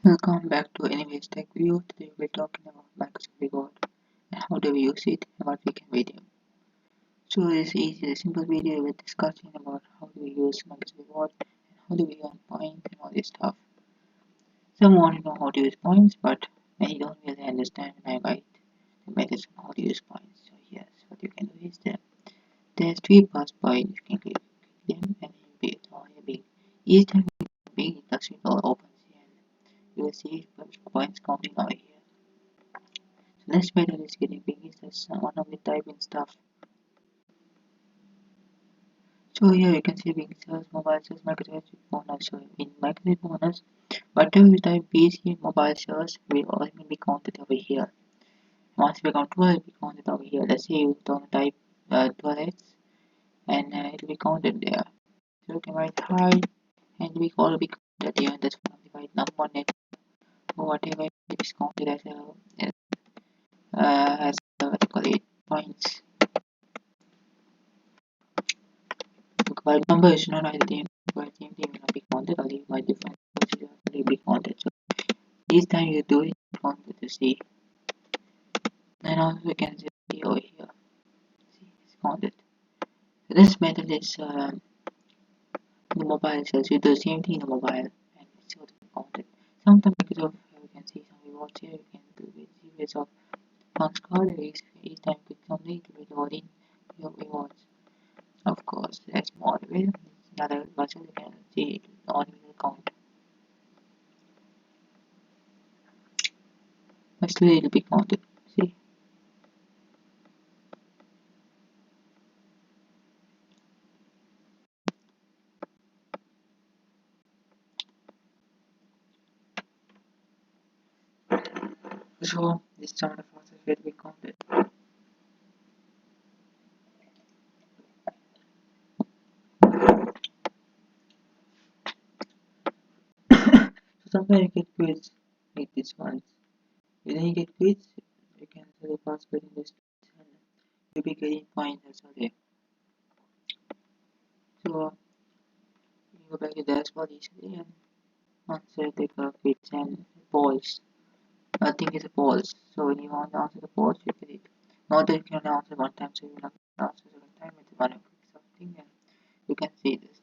Welcome back to Anyways Tech Video. Today we're talking about Microsoft Reward and how do we use it and what we can redeem. So this is a simple video we're discussing about how do we use Microsoft Reward and how do we earn points and all this stuff. Some want to know how to use points, but many don't really understand when I write the methods on how to use points. So yes, what you can do is there's three plus points. You can click them and big or big. Each time you click big, it actually all opens and you will see points counting over here. So next method is getting big is just one of the typing stuff. So here you can see big sales, mobile sales, Microsoft bonus. So in Microsoft bonus, whatever you type PC mobile sales will already be counted over here. Once we count 12, it will be counted over here. Let's say you don't type 12x and it will be counted there. So you can write high and we will be counted here. That's one of the right number net or whatever it is counted as what you call it points. While number is not identity, but same thing will not be counted, only by different will only be counted. So this time you do it counted to see. Then also you can see over here. See, it's counted. So this method is the mobile sales. You do the same thing in the mobile and it's also counted. Sometimes because of you can see some rewards here, you can do with series of punch card. Each time you click something, it will be loading your rewards. Of course, that's more with another version you can see it on will count. But still it will be counted. See. So this is the fastest way to be counted. So sometimes you get quiz like this one. When you get quiz, you can enter the password in this and you'll be getting points as well. So you go back to the dashboard easily and answer the quiz and polls. I think it's a polls. So when you want to answer the polls, you get it. Not that you can only answer one time, so you will not answer the second time. It's one click something and you can see this.